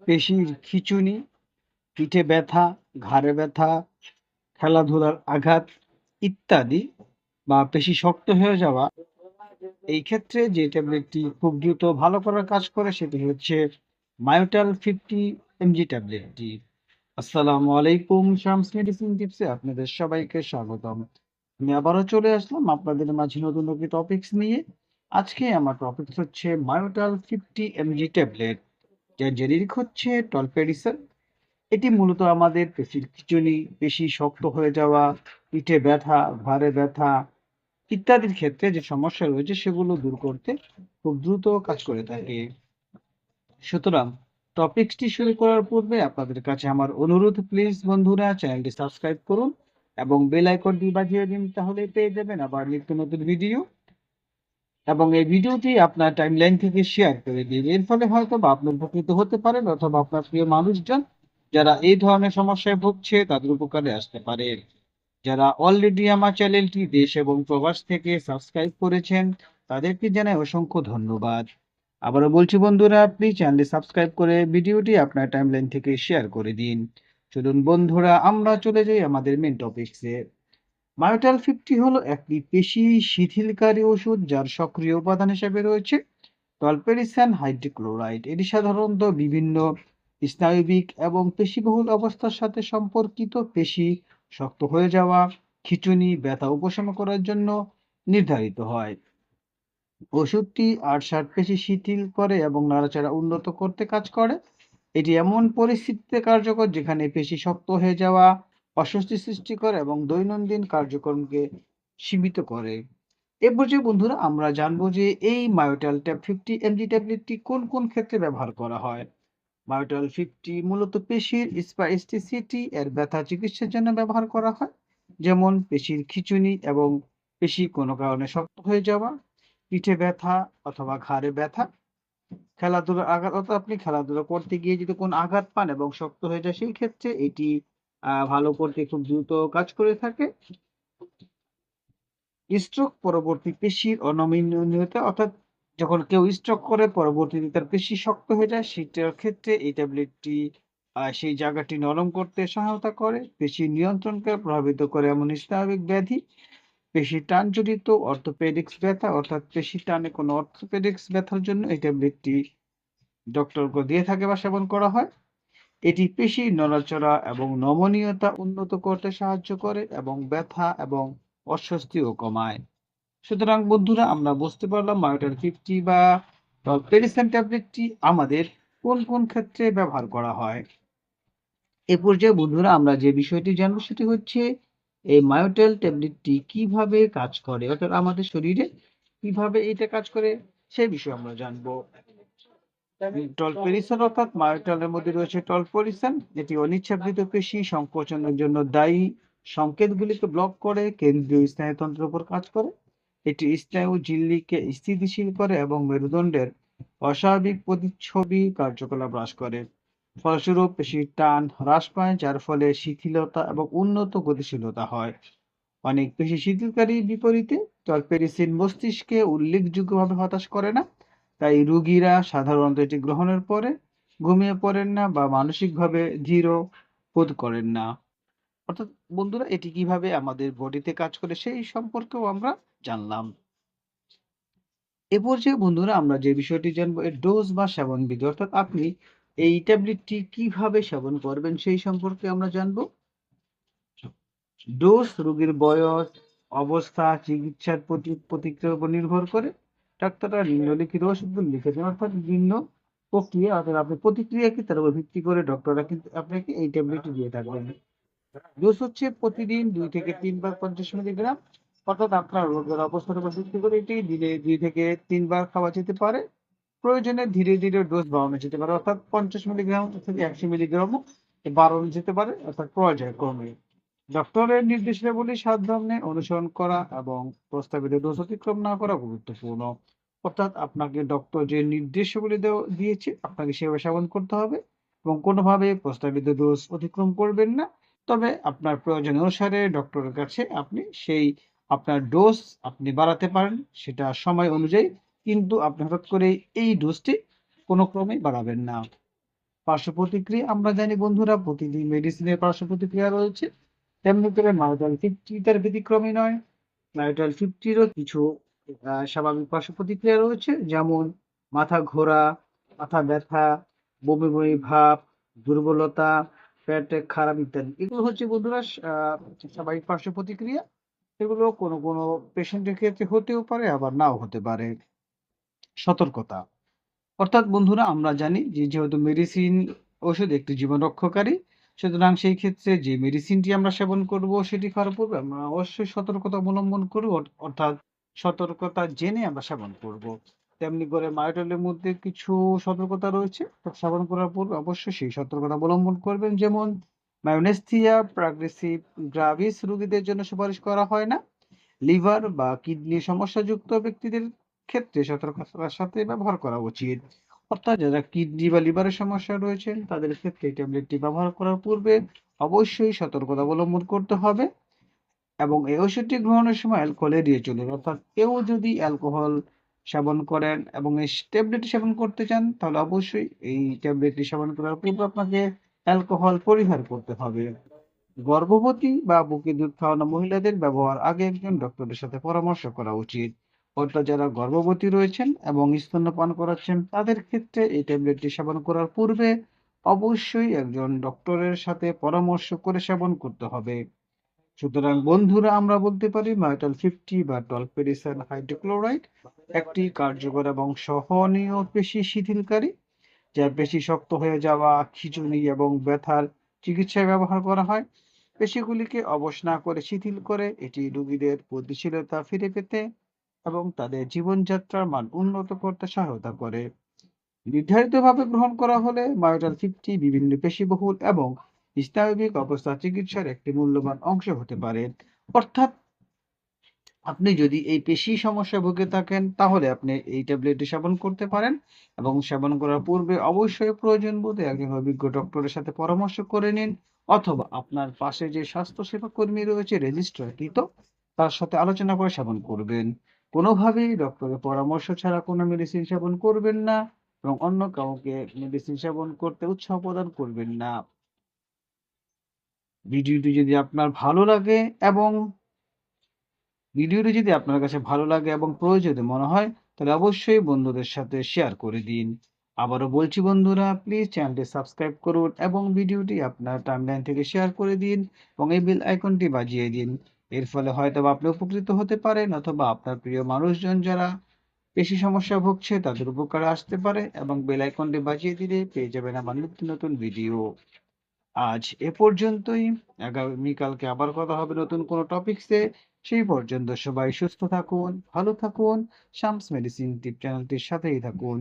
পেশির খিঁচুনি, পিঠে ব্যথা, ঘাড়ে ব্যথা, খেলাধুলার আঘাত ইত্যাদি বা পেশি শক্ত হয়ে যাওয়া, এই ক্ষেত্রে যে ট্যাবলেটটি খুব দ্রুত ভালো করার কাজ করে সেটি হচ্ছে মায়োটাল 50 এমজি ট্যাবলেটটি। আসসালামু আলাইকুম, শামস মেডিসিন টিপসে আপনাদের সবাইকে স্বাগতম। আমি আবারও চলে আসলাম আপনাদের মাঝে নতুন একটি টপিকস নিয়ে। আজকে আমার টপিকস হচ্ছে মায়োটাল 50 এমজি ট্যাবলেট, যার জেনেরিক হচ্ছে টলপেডিসেল। এটি মূলত আমাদের পেশির খিঁচুনি, পেশি শক্ত হয়ে যাওয়া, পিঠে ব্যথা, ঘাড়ে ব্যথা ইত্যাদির ক্ষেত্রে যে সমস্যা রয়েছে সেগুলো দূর করতে খুব দ্রুত কাজ করে থাকে। সুতরাং টপিকসটি শুরু করার পূর্বে আপনাদের কাছে আমার অনুরোধ, প্লিজ বন্ধুরা চ্যানেলটি সাবস্ক্রাইব করুন এবং বেল আইকনটি বাজিয়ে দিন, তাহলে পেয়ে যাবেন আবার নিত্য নতুন ভিডিও। এবং এই ভিডিওটি আপনার টাইমলাইন থেকে শেয়ার করে দিন, এর ফলে হয়তো বা আপনি উপকৃত হতে পারেন অথবা আপনার প্রিয় মানুষজন যারা এই ধরনের সমস্যায় ভুগছে তাদের উপকারে আসতে পারে। যারা অলরেডি আমার চ্যানেলটি দেশ এবং প্রবাস থেকে সাবস্ক্রাইব করেছেন তাদেরকে জানাই অসংখ্য ধন্যবাদ। আবারও বলছি বন্ধুরা, প্লিজ চ্যানেলটি সাবস্ক্রাইব করে ভিডিওটি আপনার টাইমলাইন থেকে শেয়ার করে দিন। চলুন বন্ধুরা আমরা চলে যাই আমাদের মেন টপিকসে। মায়োটাল 50 হলো একটি পেশি শিথিলকারী ওষুধ যার সক্রিয় উপাদান হিসেবে রয়েছে টলপেরিসান হাইড্রোক্লোরাইড। এটি সাধারণত বিভিন্ন স্নায়বিক এবং পেশিবহুল অবস্থার সাথে সম্পর্কিত পেশি শক্ত হয়ে যাওয়া, খিঁচুনি, ব্যথা উপশম করার জন্য নির্ধারিত হয়। ওষুধটি আঁটসাঁট পেশি শিথিল করে এবং নাড়াচাড়া উন্নত করতে কাজ করে। এটি এমন পরিস্থিতিতে কার্যকর যেখানে পেশি শক্ত হয়ে যাওয়া অস্বস্তি সৃষ্টি করে এবং দৈনন্দিন কার্যক্রমকে সীমিত করে। এ পর্যায়ে বন্ধুরা আমরা জানবো যে এই মায়োটাল ট্যাব 50 এমজি ট্যাবলেটটি কোন কোন ক্ষেত্রে ব্যবহার করা হয়। মায়োটাল 50 মূলত পেশির স্পাইস্টিসিটি এর ব্যথা চিকিৎসার জন্য ব্যবহার করা হয়, যেমন পেশির খিঁচুনি এবং পেশি কোনো কারণে শক্ত হয়ে যাওয়া, পিঠে ব্যথা অথবা ঘাড়ে ব্যথা, খেলাধুলার আঘাত, অর্থাৎ আপনি খেলাধুলা করতে গিয়ে যদি কোনো আঘাত পান এবং শক্ত হয়ে যায় সেই ক্ষেত্রে এটি ভালো করতে খুব দ্রুত কাজ করে থাকে। স্ট্রোক পরবর্তী পেশির অনমনীয়তা, অর্থাৎ যখন কেউ স্ট্রোক করে পরবর্তীতে তার পেশি শক্ত হয়ে যায় সেটার ক্ষেত্রে এই ট্যাবলেটটি সেই জায়গাটি নরম করতে সহায়তা করে। পেশি নিয়ন্ত্রণকে প্রভাবিত করে এমন স্নায়বিক ব্যাধি, পেশি টানজনিত অর্থোপেডিক্স ব্যথা, অর্থাৎ পেশি টানে কোনো অর্থোপেডিক্স ব্যথার জন্য এই ট্যাবলেটটি ডক্টরকে দিয়ে থাকে বা সেবন করা হয়। এটি পেশির নড়াচড়া এবং নমনীয়তা উন্নত করতে সাহায্য করে এবং ব্যথা এবং অস্বস্তিও কমায়। সুতরাং বন্ধুরা আমরা বুঝতে পারলাম মায়োটাল 50 বা পেরিসেন ট্যাবলেটটি আমাদের কোন কোন ক্ষেত্রে ব্যবহার করা হয়। এ পর্যায়ে বন্ধুরা আমরা যে বিষয়টি জানবো সেটি হচ্ছে এই মায়োটেল ট্যাবলেটটি কিভাবে কাজ করে, অর্থাৎ আমাদের শরীরে কিভাবে এটা কাজ করে সেই বিষয়ে আমরা জানবো। টলপেরিসন অর্থাৎ মায়োটেলের মধ্যে রয়েছে টলপেরিসন, এটি অনিচ্ছাকৃত পেশি সংকোচনের জন্য দায়ী সংকেতগুলিকে ব্লক করে কেন্দ্রীয় স্নায়ুতন্ত্রের উপর কাজ করে। এটি স্নায়ু ঝিল্লিকে স্থিতিশীল করে এবং মেরুদণ্ডের অস্বাভাবিক প্রতিচ্ছবি কার্যকলাপ হ্রাস করে। ফলস্বরূপ পেশির টান হ্রাস পায়, যার ফলে শিথিলতা এবং উন্নত গতিশীলতা হয়। অনেক পেশি শিথিলকারীর বিপরীতে টলপেরিসিন মস্তিষ্কে উল্লেখযোগ্যভাবে হতাশ করে না, তাই রোগীরা সাধারণত এটি গ্রহণের পরে ঘুমিয়ে পড়েন না বা মানসিকভাবে দৃঢ় বোধ করেন না। অর্থাৎ বন্ধুরা এটি কিভাবে আমাদের বডিতে কাজ করে সেই সম্পর্কেও আমরা জানলাম। এ পর্যায়ে বন্ধুরা আমরা যে বিষয়টি জানবো এর ডোজ বা সেবন বিধি, অর্থাৎ আপনি এই ট্যাবলেটটি কিভাবে সেবন করবেন সেই সম্পর্কে আমরা জানবো। ডোজ রোগীর বয়স, অবস্থা, চিকিৎসার প্রতিক্রিয়ার উপর নির্ভর করে ডাক্তাররা নিম্নলিখিত ওষুধগুলো লিখে দেন, অর্থাৎ বিভিন্ন প্রক্রিয়া, অর্থাৎ আপনি প্রতিক্রিয়া কি তার উপর ভিত্তি করে ডক্টররা কিন্তু আপনাকে এই ট্যাবলেটটি দিয়ে থাকবেন। ডোজ হচ্ছে প্রতিদিন 2 থেকে 3 বার 50 মিলিগ্রাম, অর্থাৎ আপনার রোগের অবস্থার উপর ভিত্তি করে এটি দিনে 2 থেকে 3 বার খাওয়া যেতে পারে। প্রয়োজনে ধীরে ধীরে ডোজ বাড়ানো যেতে পারে, অর্থাৎ 50 মিলিগ্রাম থেকে 100 মিলিগ্রামও বাড়ানো যেতে পারে, অর্থাৎ পর্যায়ক্রমে। ডক্টরের নির্দেশাবলী সাবধানে অনুসরণ করা এবং প্রস্তাবিত ডোজ অতিক্রম না করা গুরুত্বপূর্ণ। অর্থাৎ আপনাকে ডক্টর যে নির্দেশাবলী দিয়েছে আপনাকে সেভাবে সেবন করতে হবে এবং কোনোভাবে প্রস্তাবিত ডোজ অতিক্রম করবেন না। তবে আপনার প্রয়োজন অনুসারে ডক্টরের কাছে আপনি সেই আপনার ডোজ আপনি বাড়াতে পারেন সেটা সময় অনুযায়ী, কিন্তু আপনি হঠাৎ করে এই ডোজটি কোনো ক্রমেই বাড়াবেন না। পার্শ্ব প্রতিক্রিয়া আমরা জানি বন্ধুরা, প্রতিটি মেডিসিনের পার্শ্ব প্রতিক্রিয়া রয়েছে, তেমনি করে মাইট্রাল 50 তার ব্যতিক্রমী নয়। মাইট্রাল 50 কিছু স্বাভাবিক পার্শ্ব প্রতিক্রিয়া রয়েছে, যেমন মাথা ঘোরা, মাথা ব্যথা, বমি বমি ভাব, দুর্বলতা, পেট খারাপ ইত্যাদি। এগুলো হচ্ছে বন্ধুরা স্বাভাবিক পার্শ্ব প্রতিক্রিয়া। এগুলো কোনো কোনো পেশেন্টের ক্ষেত্রে হতেও পারে, আবার নাও হতে পারে। সতর্কতা, অর্থাৎ বন্ধুরা আমরা জানি যে যেহেতু মেডিসিন ওষুধ একটি জীবন রক্ষাকারী, সুতরাং সেই ক্ষেত্রে যে মেডিসিনটি আমরা সেবন করব সেটি খাওয়ার পূর্বে আমরা অবশ্যই সতর্কতা অবলম্বন করব, অর্থাৎ সতর্কতা জেনে আমরা সেবন করব। তেমনি করে মায়োটলের মধ্যে কিছু সতর্কতা রয়েছে, তো সেবন করার পূর্বে অবশ্যই সেই সতর্কতা অবলম্বন করবেন। যেমন মায়োনেস্থিয়া প্রাগ্রেসিভ গ্রাভিস রোগীদের জন্য সুপারিশ করা হয় না। লিভার বা কিডনি সমস্যাযুক্ত ব্যক্তিদের ক্ষেত্রে সতর্কতার সাথে ব্যবহার করা উচিত। অর্থাৎ যারা কিডনি বা লিভারের সমস্যা রয়েছেন তাদের ক্ষেত্রে এই ট্যাবলেটটি ব্যবহার করার পূর্বে অবশ্যই সতর্কতা অবলম্বন করতে হবে, এবং এই ওষুধটি গ্রহণের সময় অ্যালকোহল এড়িয়ে চলুন। অর্থাৎ কেউ যদি অ্যালকোহল সেবন করেন এবং এই ট্যাবলেটটি সেবন করতে চান, তাহলে অবশ্যই এই ট্যাবলেটটি সেবন করার পূর্বে আপনাকে অ্যালকোহল পরিহার করতে হবে। গর্ভবতী বা বুকে দুধ খাওয়ানো মহিলাদের ব্যবহার আগে একজন ডক্টরের সাথে পরামর্শ করা উচিত। অর্থাৎ যারা গর্ভবতী রয়েছেন এবং স্তন্যপান করাচ্ছেন তাদের ক্ষেত্রে এই ট্যাবলেটটি সেবন করার পূর্বে অবশ্যই একজন ডক্টরের সাথে পরামর্শ করে সেবন করতে হবে। সুতরাং বন্ধুরা আমরা বলতে পারি মাইটাল 50 বা টলপেরিসান হাইড্রোক্লোরাইড একটি কার্যকর এবং সহনীয় পেশি শিথিলকারী, যা পেশি শক্ত হয়ে যাওয়া, খিঁচুনি এবং ব্যথার চিকিৎসায় ব্যবহার করা হয়। পেশিগুলিকে অবশ না করে শিথিল করে এটি রোগীদের গতিশীলতা ফিরে পেতে এবং তাদের জীবনযাত্রার মান উন্নত করতে সহায়তা করে। নির্ধারিতভাবে গ্রহণ করা হলে মায়োটাল 50 বিভিন্ন পেশিবহুল এবং স্নায়বিক অবস্থা চিকিৎসার একটি মূল্যবান অংশ হতে পারে। অর্থাৎ আপনি যদি এই পেশি সমস্যায় ভুগে থাকেন তাহলে আপনি এই ট্যাবলেটটি সেবন করতে পারেন, এবং সেবন করার পূর্বে অবশ্যই প্রয়োজন বোধে একজন অভিজ্ঞ ডক্টরের সাথে পরামর্শ করে নিন, অথবা আপনার পাশে যে স্বাস্থ্যসেবা কর্মী রয়েছে রেজিস্ট্রারকৃত তার সাথে আলোচনা করে সেবন করবেন। কোনোভাবেই ডক্টরের পরামর্শ ছাড়া কোনো মেডিসিন সেবন করবেন না, এবং অন্য কাউকে মেডিসিন সেবন করতে উৎসাহ প্রদান করবেন না। ভিডিওটি যদি আপনার ভালো লাগে এবং ভিডিওটি যদি আপনার কাছে ভালো লাগে এবং প্রয়োজনে মনে হয়, তাহলে অবশ্যই বন্ধুদের সাথে শেয়ার করে দিন। আবারও বলছি বন্ধুরা, প্লিজ চ্যানেলটি সাবস্ক্রাইব করুন এবং ভিডিওটি আপনার টাইমলাইন থেকে শেয়ার করে দিন, এবং এই বেল আইকনটি বাজিয়ে দিন। এর ফলে হয়তোবা আপনি উপকৃত হতে পারেন, অথবা আপনার প্রিয় মানুষজন যারা পেশি সমস্যা ভুগছে তাদের উপকারে আসতে পারে, এবং বেল আইকনটি বাজিয়ে দিলে পেয়ে যাবেন আমার নিত্য নতুন ভিডিও। আজ এ পর্যন্তই। আগামীকালকে আবার কথা হবে নতুন কোনো টপিকসে। সেই পর্যন্ত সবাই সুস্থ থাকুন, ভালো থাকুন। শামস মেডিসিন টিপ চ্যানেলটির সাথেই থাকুন।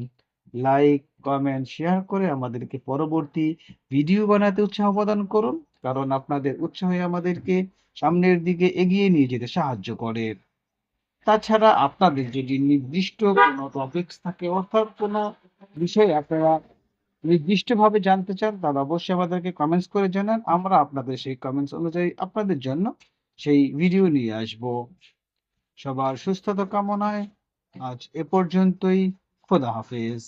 লাইক, কমেন্ট, শেয়ার করে আমাদেরকে পরবর্তী ভিডিও বানাতে উৎসাহ প্রদান করুন, কারণ আপনাদের উৎসাহই আমাদেরকে সামনের দিকে এগিয়ে নিয়ে যেতে সাহায্য করে। তাছাড়া আপনাদের যদি নির্দিষ্ট কোনো টপিকস থাকে, অর্থাৎ কোনো বিষয়ে আপনারা নির্দিষ্টভাবে জানতে চান, তাহলে অবশ্যই আমাদেরকে কমেন্টস করে জানান। আমরা আপনাদের সেই কমেন্টস অনুযায়ী আপনাদের জন্য সেই ভিডিও নিয়ে আসব। সবার সুস্থতা কামনায় আজ এ পর্যন্তই। খোদা হাফেজ।